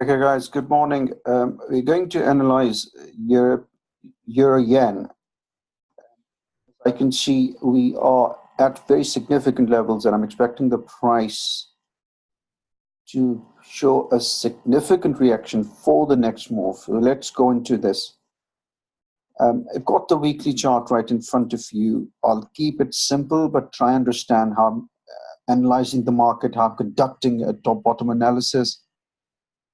Okay, guys, good morning. We're going to analyze euro yen. I can see we are at very significant levels, and I'm expecting the price to show a significant reaction for the next move. So let's go into this. I've got the weekly chart right in front of you. I'll keep it simple, but try and understand how I'm analyzing the market, how I'm conducting a top-bottom analysis,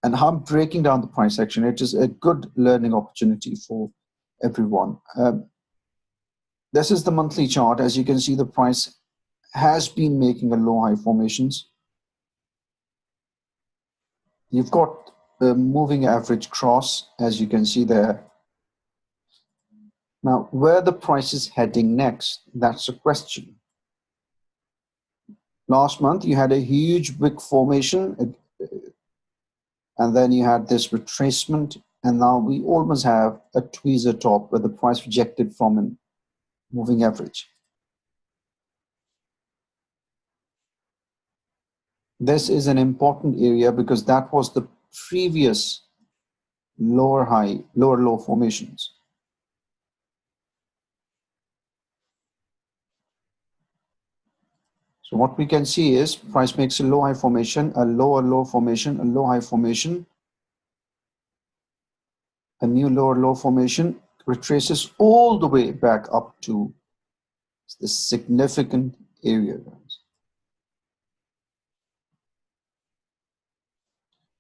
and how I'm breaking down the price action. It is a good learning opportunity for everyone. This is the monthly chart. As you can see, the price has been making a low-high formations. You've got the moving average cross, as you can see there. Now, where the price is heading next, that's a question. Last month, you had a huge wick formation, and then you had this retracement, and now we almost have a tweezer top where the price rejected from a moving average. This is an important area because that was the previous lower low formations. So what we can see is price makes a low high formation, a low formation, a low high formation, a new low formation, retraces all the way back up to the significant area.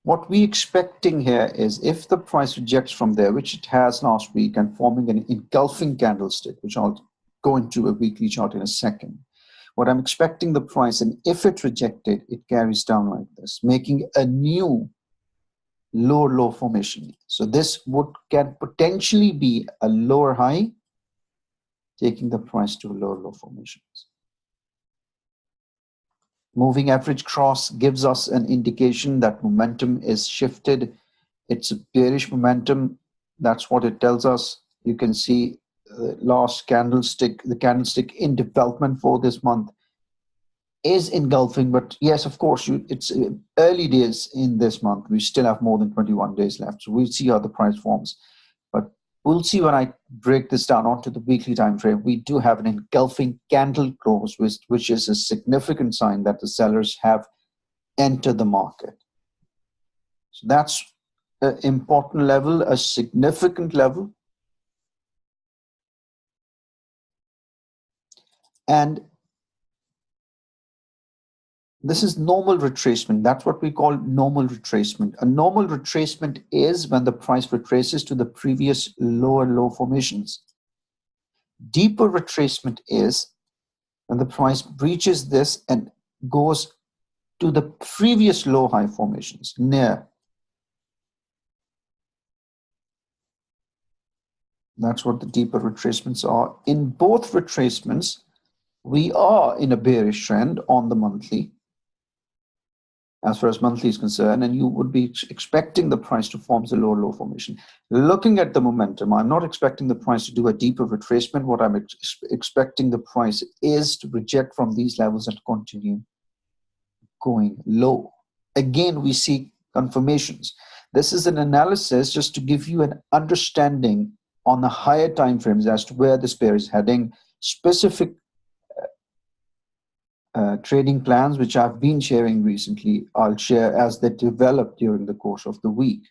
What we're expecting here is if the price rejects from there, which it has last week, and forming an engulfing candlestick, which I'll go into a weekly chart in a second. What I'm expecting the price, and if it rejected, it carries down like this, making a new low formation. So this can potentially be a lower high, taking the price to low formations. Moving average cross gives us an indication that momentum is shifted. It's a bearish momentum. That's what it tells us. You can see the last candlestick, the candlestick in development for this month is engulfing, but yes, of course, it's early days in this month. We still have more than 21 days left, so we'll see how the price forms. But we'll see when I break this down onto the weekly time frame. We do have an engulfing candle close, which is a significant sign that the sellers have entered the market. So that's an important level, a significant level. And this is normal retracement. That's what we call normal retracement. A normal retracement is when the price retraces to the previous low formations. Deeper retracement is when the price breaches this and goes to the previous low-high formations, near. That's what the deeper retracements are. In both retracements, we are in a bearish trend on the monthly, as far as monthly is concerned, and you would be expecting the price to form a low formation. Looking at the momentum, I'm not expecting the price to do a deeper retracement. What I'm expecting the price is to reject from these levels and continue going low. Again, we see confirmations. This is an analysis just to give you an understanding on the higher time frames as to where this pair is heading. Specific trading plans, which I've been sharing recently, I'll share as they develop during the course of the week.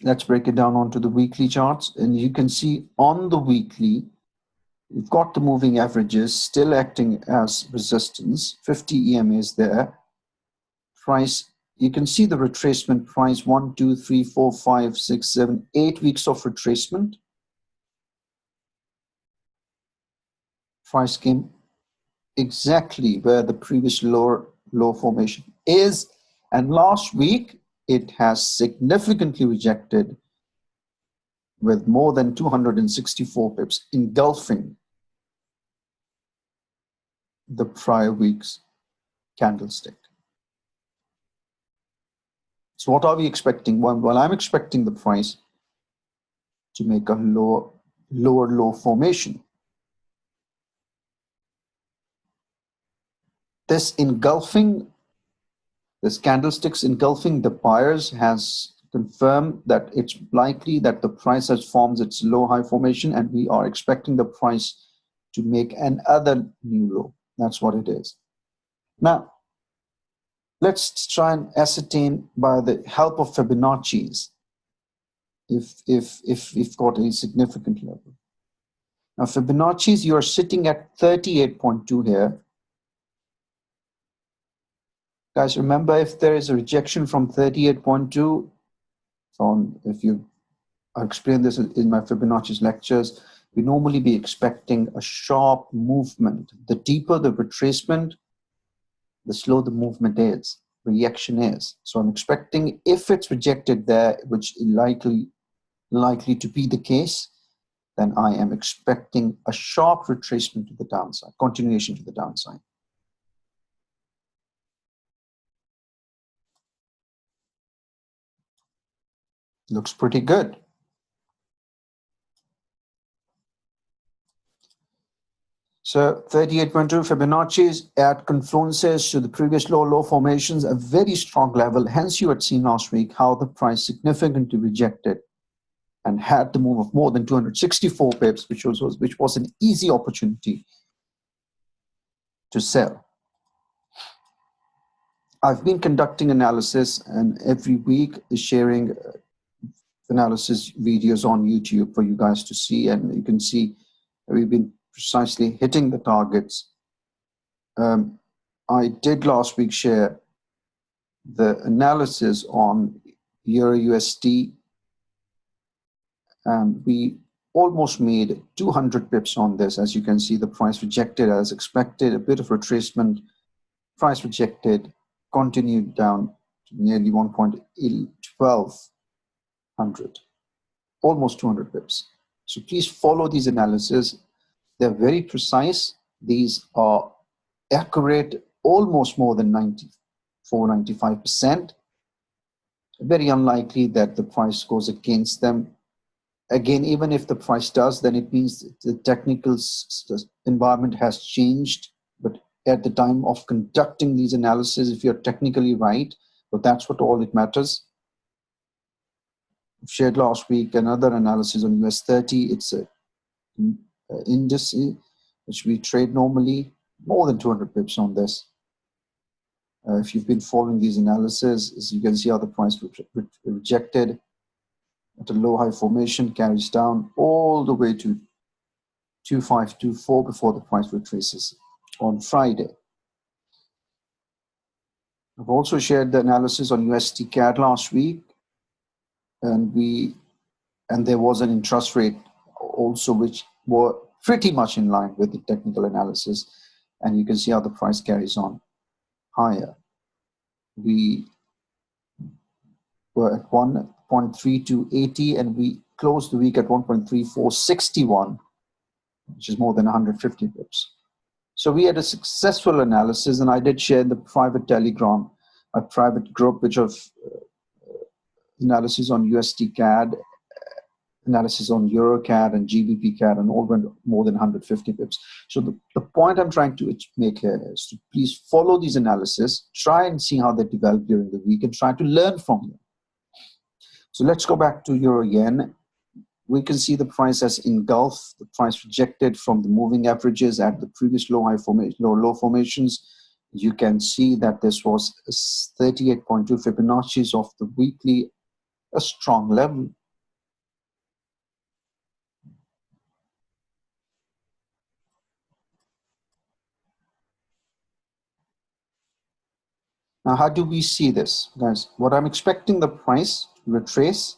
Let's break it down onto the weekly charts. And you can see on the weekly, you've got the moving averages still acting as resistance. 50 EMAs there. Price, you can see the retracement price, 1, 2, 3, 4, 5, 6, 7, 8 weeks of retracement. Price came exactly where the previous low formation is, and last week it has significantly rejected with more than 264 pips, engulfing the prior week's candlestick. So what are we expecting? Well, I'm expecting the price to make a lower low formation. This engulfing This candlesticks engulfing the buyers has confirmed that it's likely that the price has formed its low-high formation, and we are expecting the price to make another new low. That's what it is. Now, let's try and ascertain by the help of Fibonacci's if we've got a significant level. Now, Fibonacci's, you're sitting at 38.2 here. Guys, remember, if there is a rejection from 38.2, if you I explained this in my Fibonacci's lectures, we normally be expecting a sharp movement. The deeper the retracement, the slower the movement is, reaction is. So I'm expecting, if it's rejected there, which is likely to be the case, then I am expecting a sharp retracement to the downside, continuation to the downside. Looks pretty good. So 38.2 Fibonacci's at confluences to the previous low formations, a very strong level. Hence, you had seen last week how the price significantly rejected and had the move of more than 264 pips, which was an easy opportunity to sell. I've been conducting analysis, and every week sharing analysis videos on YouTube for you guys to see, and you can see we've been precisely hitting the targets. I did last week share the analysis on Euro USD, and we almost made 200 pips on this. As you can see, the price rejected as expected, a bit of retracement, price rejected, continued down to nearly 1.1200, almost 200 pips. So please follow these analyses. They're very precise. These are accurate, almost more than 95%. Very unlikely that the price goes against them. Again, even if the price does, then it means the technical environment has changed. But at the time of conducting these analyses, if you're technically right, but that's what all it matters. I've shared last week another analysis on US 30. It's a index which we trade normally, more than 200 pips on this. If you've been following these analyses, as you can see how the price rejected at a low-high formation, carries down all the way to 2524 before the price retraces on Friday. I've also shared the analysis on USD CAD last week, and there was an interest rate also which were pretty much in line with the technical analysis, and you can see how the price carries on higher. We were at 1.3280 and we closed the week at 1.3461, which is more than 150 pips. So we had a successful analysis, and I did share in the private Telegram, a private group which of analysis on USD CAD, analysis on Euro CAD and GBP CAD, and all went more than 150 pips. So the point I'm trying to make here is to please follow these analyses, try and see how they develop during the week, and try to learn from them. So let's go back to Euro Yen. We can see the price has engulfed, the price rejected from the moving averages at the previous low formations. You can see that this was 38.2 Fibonacci's of the weekly, a strong level. Now, how do we see this, guys? What I'm expecting the price to retrace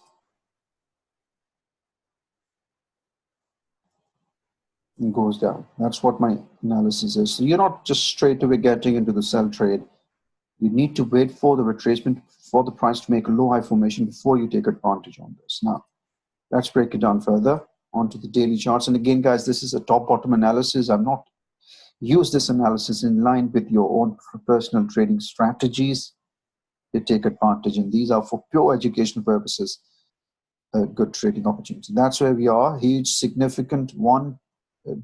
and goes down. That's what my analysis is. So you're not just straight away getting into the sell trade. You need to wait for the retracement for the price to make a low-high formation before you take advantage on this. Now, let's break it down further onto the daily charts. And again, guys, this is a top-bottom analysis. I'm not use this analysis in line with your own personal trading strategies to take advantage, and these are for pure educational purposes, a good trading opportunity. That's where we are. Huge, significant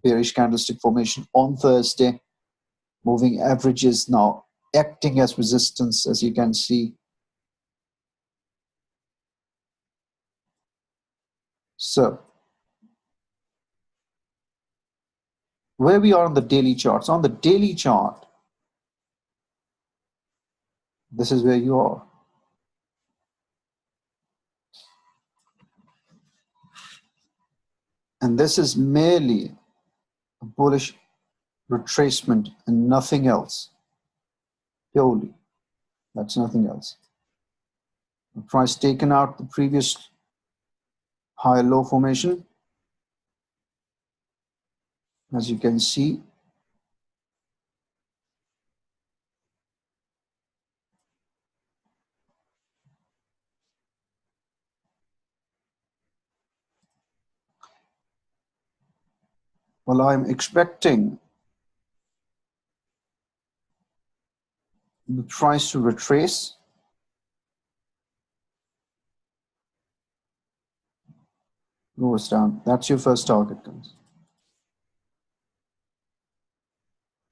bearish candlestick formation on Thursday. Moving averages now acting as resistance, as you can see. So where we are on the daily charts, on the daily chart, this is where you are. And this is merely a bullish retracement and nothing else. Purely, that's nothing else. The price taken out the previous high low formation, as you can see. Well, I'm expecting the price to retrace. Goes down. That's your first target, guys.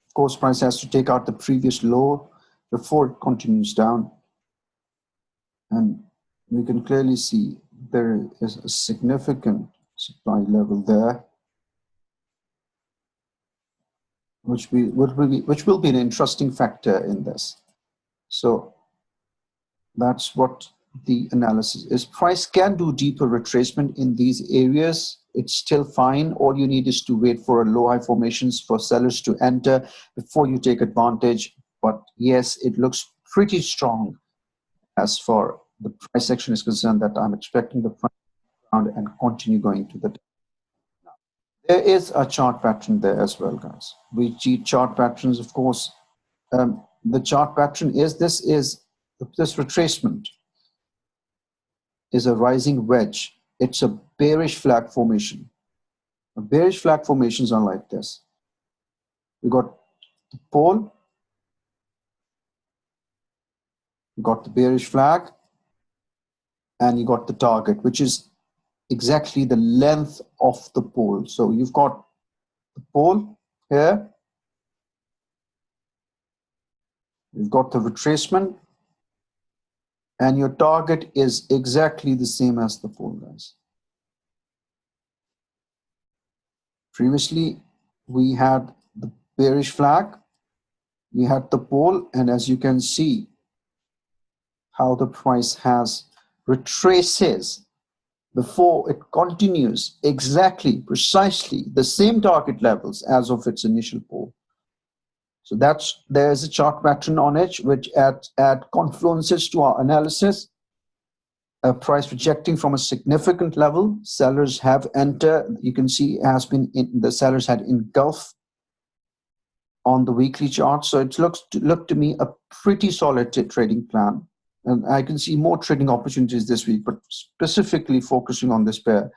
Of course, price has to take out the previous low before it continues down. And we can clearly see there is a significant supply level there, which will be an interesting factor in this. So that's what the analysis is. Price can do deeper retracement in these areas. It's still fine. All you need is to wait for a low high formations for sellers to enter before you take advantage. But yes, it looks pretty strong as far the price action is concerned, that I'm expecting the price around and continue going to the. There is a chart pattern there as well, guys. We see chart patterns, of course. The chart pattern is this retracement is a rising wedge. It's a bearish flag formation. Bearish flag formations are like this. We got the pole, you got the bearish flag, and you got the target, which is exactly the length of the pole. So you've got the pole here, you've got the retracement, and your target is exactly the same as the pole, guys. Previously, we had the bearish flag, we had the pole, and as you can see, how the price has retraces before it continues exactly, precisely the same target levels as of its initial pole. So there's a chart pattern on it, which add confluences to our analysis. A price rejecting from a significant level, sellers have entered. You can see it has been the sellers had engulfed on the weekly chart. So it looked to me a pretty solid trading plan. And I can see more trading opportunities this week, but specifically focusing on this pair,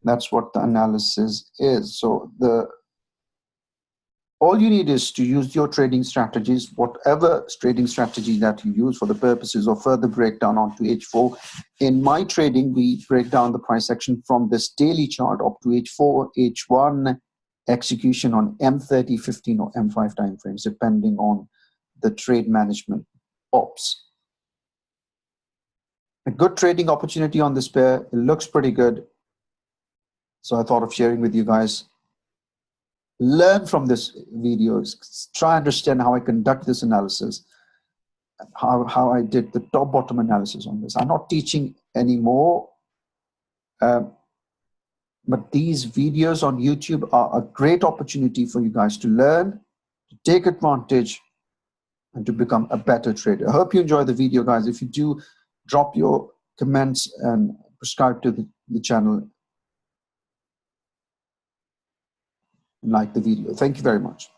that's what the analysis is. So all you need is to use your trading strategies, whatever trading strategy that you use for the purposes of further breakdown onto H4. In my trading, we break down the price action from this daily chart up to H4, H1, execution on M30, 15, or M5 timeframes, depending on the trade management ops. A good trading opportunity on this pair. It looks pretty good. So I thought of sharing with you guys. Learn from this video. Try to understand how I conduct this analysis, how I did the top bottom analysis on this. I'm not teaching anymore, but these videos on YouTube are a great opportunity for you guys to learn, to take advantage, and to become a better trader. I hope you enjoy the video, guys. If you do, drop your comments and subscribe to the channel and like the video. Thank you very much.